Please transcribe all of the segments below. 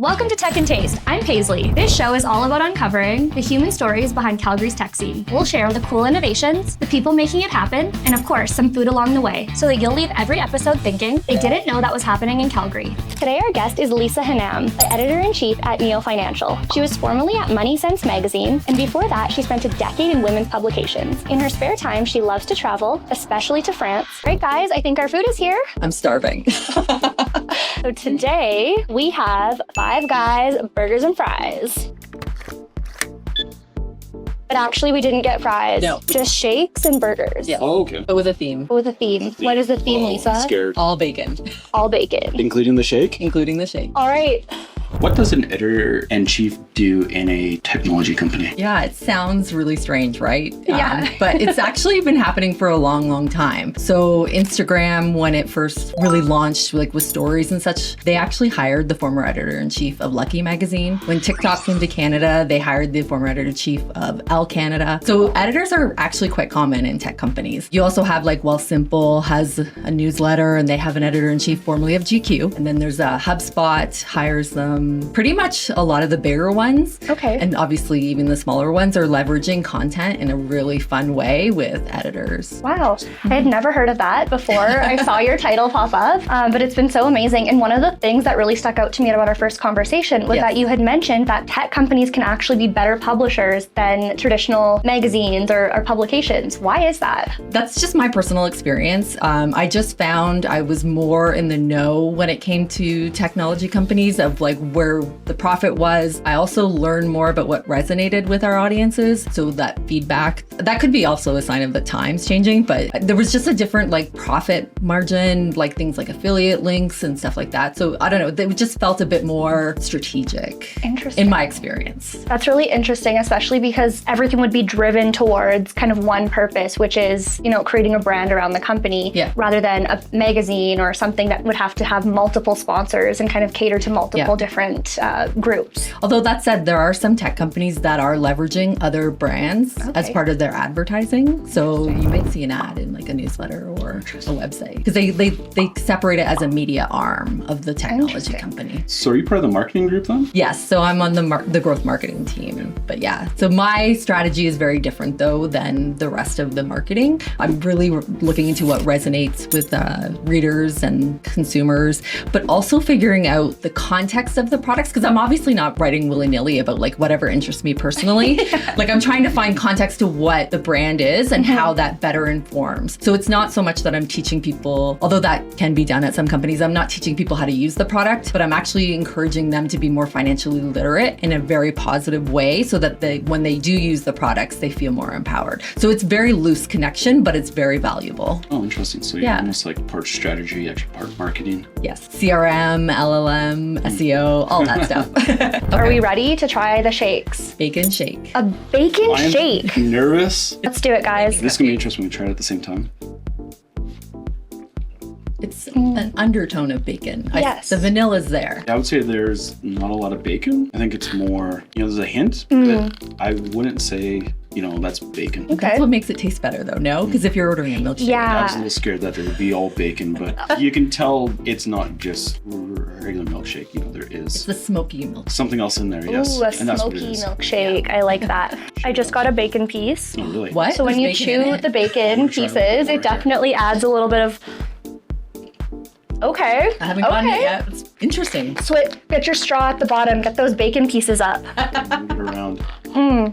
Welcome to Tech and Taste. I'm Paisley. This show is all about uncovering the human stories behind Calgary's tech scene. We'll share the cool innovations, the people making it happen, and of course, some food along the way, so that you'll leave every episode thinking they didn't know that was happening in Calgary. Today, our guest is Lisa Hannam, the editor-in-chief at Neo Financial. She was formerly at Money Sense magazine, and before that, she spent a decade in women's publications. In her spare time, she loves to travel, especially to France. Right, guys, I think our food is here. I'm starving. So today, we have Five Guys burgers and fries. But actually, we didn't get fries. No. Just shakes and burgers. Yeah. Oh, okay. But with a theme. With a theme. What is the theme, Lisa? I'm scared. All bacon, All bacon. Including the shake? including the shake. All right. What does an editor-in-chief do in a technology company? Yeah, it sounds really strange, right? Yeah. But it's actually been happening for a long, long time. So Instagram, when it first really launched, like with stories and such, they actually hired the former editor-in-chief of Lucky magazine. When TikTok came to Canada, they hired the former editor-in-chief of Elle Canada. So editors are actually quite common in tech companies. You also have like Simple has a newsletter and they have an editor-in-chief formerly of GQ. And then there's HubSpot hires them. Pretty much a lot of the bigger ones. Okay. And obviously even the smaller ones are leveraging content in a really fun way with editors. Wow. I had never heard of that before. I saw your title pop up, but it's been so amazing. And one of the things that really stuck out to me about our first conversation was that you had mentioned that tech companies can actually be better publishers than traditional magazines or publications. Why is that? That's just my personal experience. I just found I was more in the know when it came to technology companies of like where the profit was. I also learned more about what resonated with our audiences. So that feedback, that could be also a sign of the times changing, but there was just a different like profit margin, like things like affiliate links and stuff like that. So I don't know, it just felt a bit more strategic. Interesting. In my experience. That's really interesting, especially because everything would be driven towards kind of one purpose, which is, creating a brand around the company rather than a magazine or something that would have to have multiple sponsors and kind of cater to multiple different groups. Although that said, there are some tech companies that are leveraging other brands as part of their advertising. So you might see an ad in like a newsletter or a website because they separate it as a media arm of the technology company. So are you part of the marketing group then? Yes, so I'm on the growth marketing team. But yeah, so my strategy is very different though than the rest of the marketing. I'm really looking into what resonates with readers and consumers, but also figuring out the context of the products, because I'm obviously not writing willy-nilly about like whatever interests me personally. Like I'm trying to find context to what the brand is and how that better informs. So it's not so much that I'm teaching people, although that can be done at some companies, I'm not teaching people how to use the product, but I'm actually encouraging them to be more financially literate in a very positive way so that when they do use the products, they feel more empowered. So it's very loose connection, but it's very valuable. Oh, interesting. So you're almost like part strategy, actually part marketing. Yes. CRM, LLM, SEO, all that stuff. Okay. Are we ready to try the shakes? Bacon shake. A bacon I'm shake. Nervous. Let's do it, guys. This is going to be interesting when we try it at the same time. It's an undertone of bacon. Yes. The vanilla's there. I would say there's not a lot of bacon. I think it's more, there's a hint, but I wouldn't say, that's bacon. Okay. That's what makes it taste better though, no? Because if you're ordering a milkshake. I was a little scared that there would be all bacon, but you can tell it's not just regular milkshake. There It's is the smoky milk. something else in there, yes. Ooh, a and that's what it smoky is. milkshake. I like that. I just got a bacon piece. Oh, really? What? So when you There's bacon in chew it? the bacon pieces, it definitely adds a little bit of... Okay. I haven't gotten it yet. It's interesting. Get your straw at the bottom. Get those bacon pieces up. Move it around.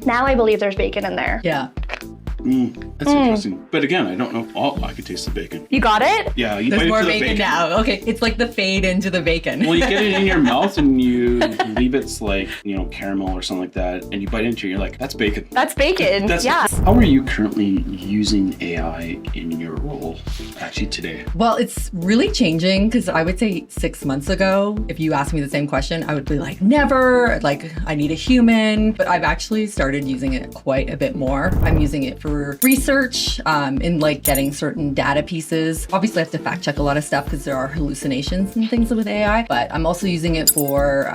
Now I believe there's bacon in there. Yeah. That's interesting. But again, I don't know. Oh, I could taste the bacon. You got it? Yeah, you There's bite more into the bacon now. Okay, it's like the fade into the bacon. Well, you get it in your mouth and you leave it's like, caramel or something like that, and you bite into it, you're like, that's bacon. That's bacon. Yeah. How are you currently using AI in your role actually today? Well, it's really changing because I would say 6 months ago, if you asked me the same question, I would be like, never, like I need a human. But I've actually started using it quite a bit more. I'm using it for for research, in like getting certain data pieces. Obviously, I have to fact check a lot of stuff because there are hallucinations and things with AI, but I'm also using it for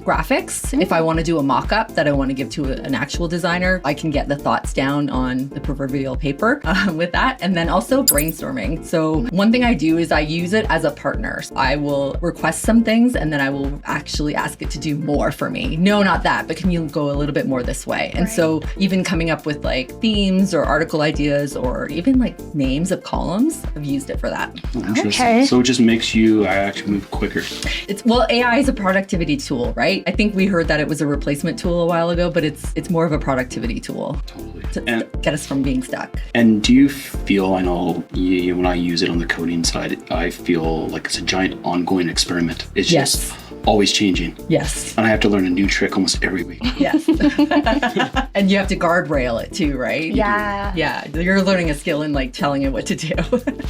graphics. If I want to do a mock-up that I want to give to an actual designer, I can get the thoughts down on the proverbial paper with that. And then also brainstorming. So one thing I do is I use it as a partner. I will request some things and then I will actually ask it to do more for me. No, not that, but can you go a little bit more this way? And so even coming up with like themes or article ideas or even like names of columns, I've used it for that. Oh, interesting. So it just makes you actually move quicker. Well, AI is a productivity tool, right? I think we heard that it was a replacement tool a while ago, but it's more of a productivity tool. Totally. To get us from being stuck. And do you feel, I know when I use it on the coding side, I feel like it's a giant ongoing experiment. It's just always changing. Yes. And I have to learn a new trick almost every week. Yes. And you have to guardrail it too, right? Yeah. Yeah. You're learning a skill in like telling it what to do.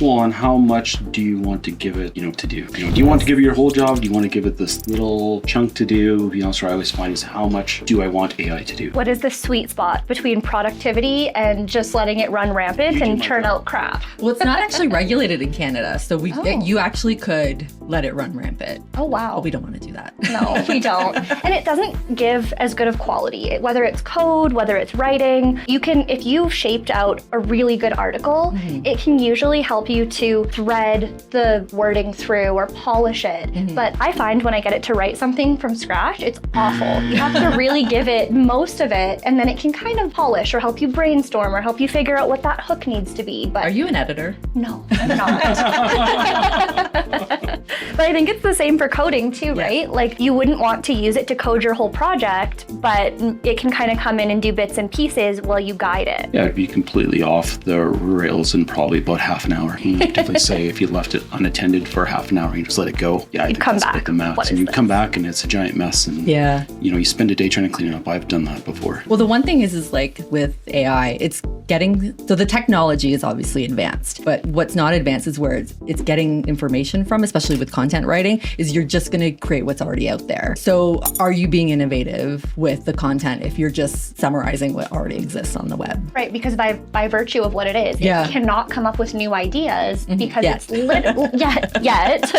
Well, and how much do you want to give it, to do? Do you want to give it your whole job? Do you want to give it this little chunk to do? So I always find is how much do I want AI to do? What is the sweet spot between productivity and just letting it run rampant and churn out crap? Well, it's not actually regulated in Canada. So you actually could let it run rampant. Oh, wow. But we don't want to do that. No, we don't. And it doesn't give as good of quality, whether it's code, whether it's writing. You can, if you've shaped out a really good article, it can usually help you to thread the wording through or polish it. But I find when I get it to write something from scratch, it's awful. You have to really give it most of it, and then it can kind of polish or help you brainstorm or help you figure out what that hook needs to be. But are you an editor? No, I'm not. But I think it's the same for coding too, right? Like you wouldn't want to use it to code your whole project, but it can kind of come in and do bits and pieces while you guide it. Yeah, it'd be completely off the rails in probably about half an hour. You definitely say if you left it unattended for half an hour and you just let it go, I think that's about the max. And you come back and it's a giant mess, and you spend a day trying to clean it up. I've done that before. Well, the one thing is like with AI, it's getting, so the technology is obviously advanced, but what's not advanced is where it's getting information from, especially with content writing, is you're just going to create what's already out there. So are you being innovative with the content if you're just summarizing what already exists on the web? Right, because by virtue of what it is, it cannot come up with new ideas because it's yet,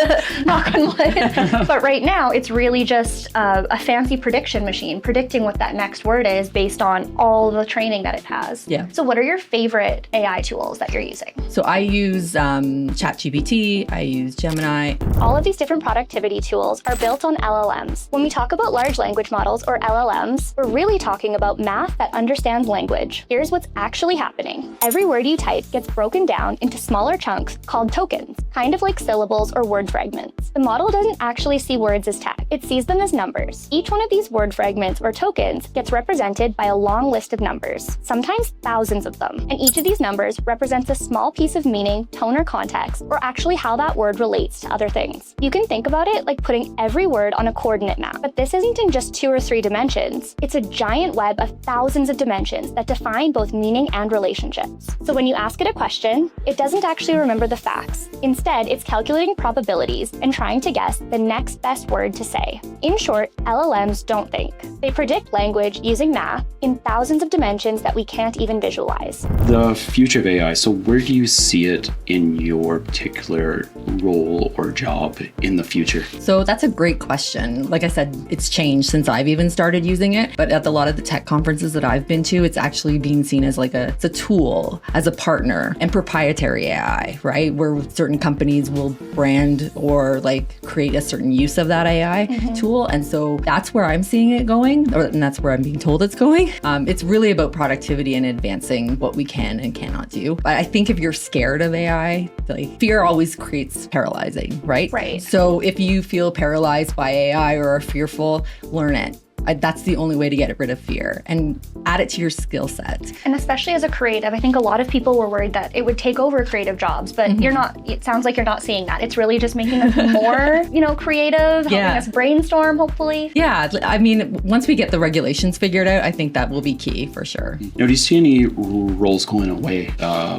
knock on wood. But right now, it's really just a fancy prediction machine, predicting what that next word is based on all the training that it has. Yeah. So what are your favorite AI tools that you're using? So I use ChatGPT, I use Gemini. All of these different productivity tools are built on LLMs. When we talk about large language models or LLMs, we're really talking about math that understands language. Here's what's actually happening. Every word you type gets broken down into smaller chunks called tokens, kind of like syllables or word fragments. The model doesn't actually see words as text. It sees them as numbers. Each one of these word fragments or tokens gets represented by a long list of numbers, sometimes thousands of them. And each of these numbers represents a small piece of meaning, tone, or context, or actually how that word relates to other things. You can think about it like putting every word on a coordinate map, but this isn't in just 2 or 3 dimensions. It's a giant web of thousands of dimensions that define both meaning and relationships. So when you ask it a question, it doesn't actually remember the facts. Instead, it's calculating probabilities and trying to guess the next best word to say. In short, LLMs don't think. They predict language using math in thousands of dimensions that we can't even visualize. The future of AI, so where do you see it in your particular role or job in the future? So that's a great question. Like I said, it's changed since I've even started using it, but at a lot of the tech conferences that I've been to, it's actually being seen as like it's a tool, as a partner, and proprietary AI, right? Where certain companies will brand or like create a certain use of that AI tool. And so that's where I'm seeing it going, and that's where I'm being told it's going. It's really about productivity and advancing what we can and cannot do. But I think if you're scared of AI, like fear always creates paralyzing, right? Right. So if you feel paralyzed by AI or are fearful, learn it. That's the only way to get rid of fear and add it to your skill set. And especially as a creative, I think a lot of people were worried that it would take over creative jobs, but you're not, it sounds like you're not seeing that. It's really just making us more, creative, helping us brainstorm, hopefully. Yeah, I mean, once we get the regulations figured out, I think that will be key for sure. Do you see any roles going away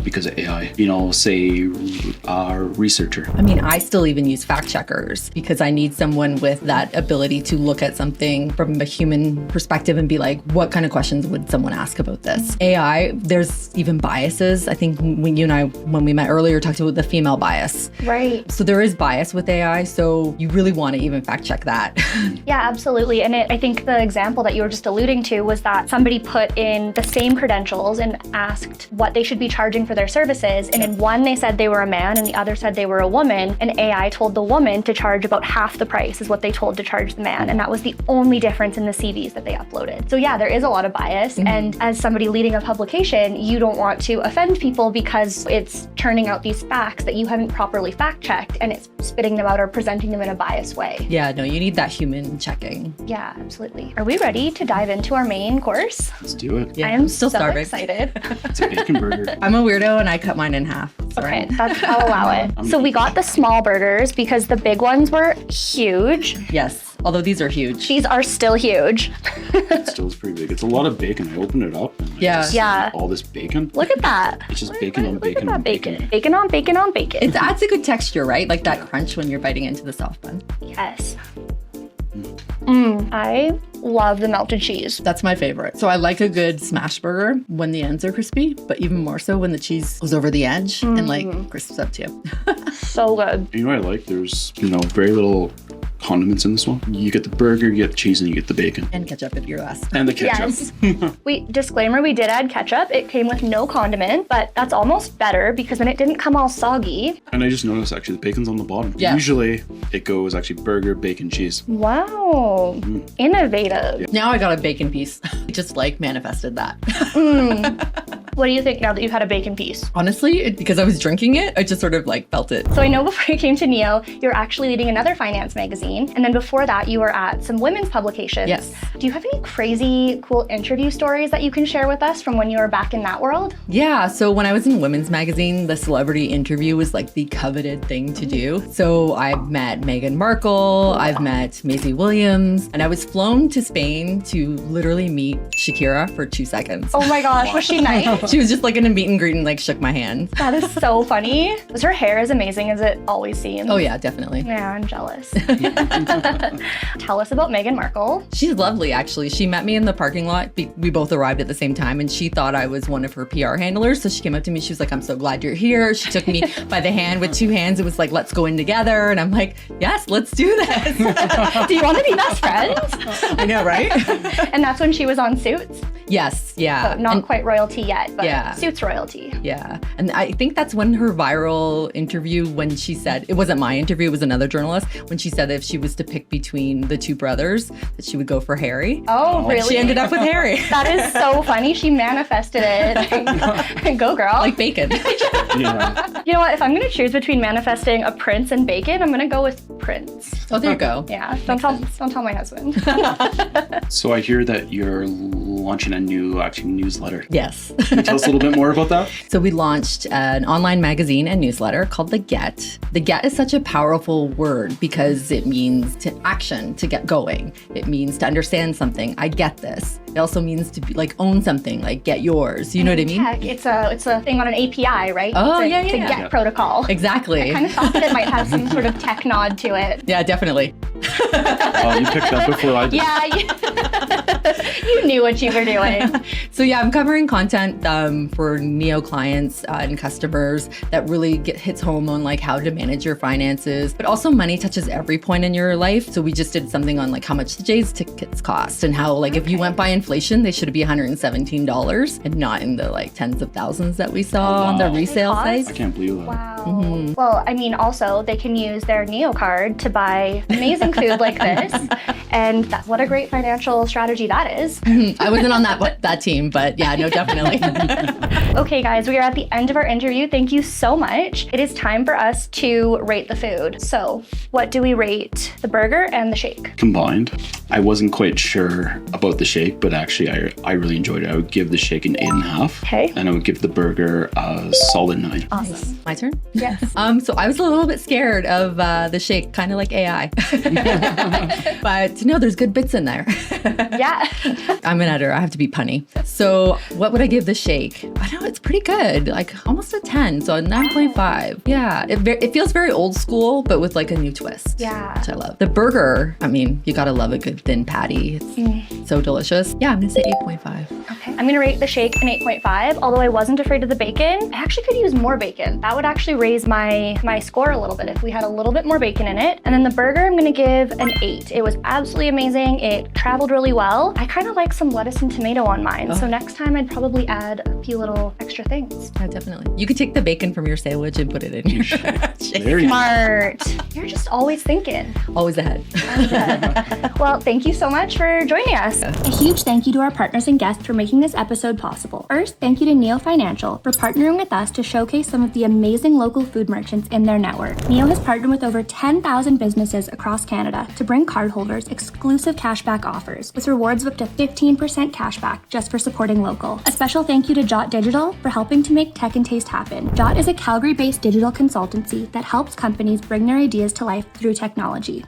because of AI? Say a researcher. I mean, I still even use fact checkers because I need someone with that ability to look at something from a human perspective and be like, what kind of questions would someone ask about this? AI, there's even biases. I think when you and I, when we met earlier, talked about the female bias. Right. So there is bias with AI. So you really want to even fact check that. Yeah, absolutely. And I think the example that you were just alluding to was that somebody put in the same credentials and asked what they should be charging for their services. And in one, they said they were a man and the other said they were a woman. And AI told the woman to charge about half the price is what they told to charge the man. And that was the only difference in the CVs that they uploaded. So yeah, there is a lot of bias. And as somebody leading a publication, you don't want to offend people because it's turning out these facts that you haven't properly fact checked and it's spitting them out or presenting them in a biased way. Yeah, no, you need that human checking. Yeah, absolutely. Are we ready to dive into our main course? Let's do it. Yeah, I am still so starving. excited. It's a bacon burger. I'm a weirdo and I cut mine in half. Okay, I'll allow it. So we got the small burgers because the big ones were huge. Yes, although these are huge. These are still huge. It still is pretty big. It's a lot of bacon. I opened it up and Yeah. all this bacon. Look at that. It's just bacon on Look bacon at on that bacon. bacon. Bacon on bacon on bacon. It adds a good texture, right? Like that crunch when you're biting into the soft bun. Yes. I love the melted cheese. That's my favorite. So I like a good smash burger when the ends are crispy, but even more so when the cheese goes over the edge and like crisps up too. So good. You know what I like? There's, very little condiments in this one. You get the burger, you get the cheese, and you get the bacon. And ketchup if you're last. And the ketchup. Yes. Disclaimer, we did add ketchup. It came with no condiment, but that's almost better because then it didn't come all soggy. And I just noticed actually the bacon's on the bottom. Yeah. Usually it goes actually burger, bacon, cheese. Wow. Innovative. Now I got a bacon piece. I just like manifested that. What do you think now that you've had a bacon piece? Honestly, because I was drinking it, I just sort of like felt it. So I know before you came to Neo, you're actually leading another finance magazine. And then before that, you were at some women's publications. Yes. Do you have any crazy, cool interview stories that you can share with us from when you were back in that world? Yeah, so when I was in women's magazine, the celebrity interview was like the coveted thing to do. So I've met Meghan Markle, I've met Maisie Williams, and I was flown to Spain to literally meet Shakira for 2 seconds. Oh my gosh, was she nice? She was just like in a meet and greet and like shook my hand. That is so funny. Was her hair as amazing as it always seems? Oh yeah, definitely. Yeah, I'm jealous. Tell us about Meghan Markle. She's lovely, actually. She met me in the parking lot. We both arrived at the same time, and she thought I was one of her PR handlers. So she came up to me. She was like, I'm so glad you're here. She took me by the hand with 2 hands. It was like, let's go in together. And I'm like, yes, let's do this. Do you want to be best friends? I know, right? And that's when she was on Suits? Yes, yeah. So not quite royalty yet, but Yeah. Suits royalty. Yeah. And I think that's when her viral interview, when she said, it wasn't my interview, it was another journalist, when she said that if she was to pick between the 2 brothers, that she would go for Harry. Oh, really? She ended up with Harry. That is so funny. She manifested it. Go, girl. Like bacon. Yeah. You know what? If I'm going to choose between manifesting a prince and bacon, I'm going to go with Prince. Oh, there you go. Yeah. Don't tell my husband. So I hear that you're launching a new newsletter. Yes. Can you tell us a little bit more about that? So we launched an online magazine and newsletter called The Get. The Get is such a powerful word because it means to action, to get going. It means to understand something. I get this. It also means to be like own something, like get yours. You know what I mean? Tech. It's a thing on an API, right? Oh, it's a yeah. Get protocol. Exactly. I kind of thought that it might have some sort of tech nod to it. Yeah, definitely. Oh, you picked up before I did. Yeah, you knew what you were doing. So yeah, I'm covering content for Neo clients and customers that really hits home on like how to manage your finances, but also money touches every point in your life. So we just did something on like how much the Jays tickets cost and how like if you went by inflation, they should be $117 and not in the like tens of thousands that we saw on the resale Cost? sites. I can't believe that. Wow. Well, I mean, also they can use their Neo card to buy amazing food like this, and what a great financial strategy that is. I wasn't on that team, but yeah, no, definitely. Okay, guys, we are at the end of our interview. Thank you so much. It is time for us to rate the food. So, what do we rate the burger and the shake? Combined, I wasn't quite sure about the shake, but actually I really enjoyed it. I would give the shake an 8.5. Okay. And I would give the burger a solid 9. Awesome. My turn? Yes. So I was a little bit scared of the shake, kind of like AI. But no, there's good bits in there. Yeah. I'm an editor. I have to be punny. So what would I give the shake? I know it's pretty good. Like almost a 10. So a 9.5. Yeah. It feels very old school, but with like a new twist. Yeah. Which I love. The burger, I mean, you gotta love a good thin patty. It's so delicious. Yeah, I'm gonna say 8.5. Okay. I'm gonna rate the shake an 8.5. Although I wasn't afraid of the bacon, I actually could use more bacon. That would actually raise my score a little bit if we had a little bit more bacon in it. And then the burger, I'm gonna give an 8. It was absolutely amazing. It traveled really well. I kind of like some lettuce and tomato on mine. So next time I'd probably add a few little extra things. Yeah, definitely. You could take the bacon from your sandwich and put it in your shake. Smart. You're just always thinking. Always ahead. Well, thank you so much for joining us. A huge thank you to our partners and guests for making this episode possible. First, thank you to Neo Financial for partnering with us to showcase some of the amazing local food merchants in their network. Neo has partnered with over 10,000 businesses across Canada to bring cardholders exclusive cashback offers with rewards of up to 15% cashback just for supporting local. A special thank you to Jot Digital for helping to make tech and taste happen. Jot is a Calgary-based digital consultancy that helps companies bring their ideas to life through technology.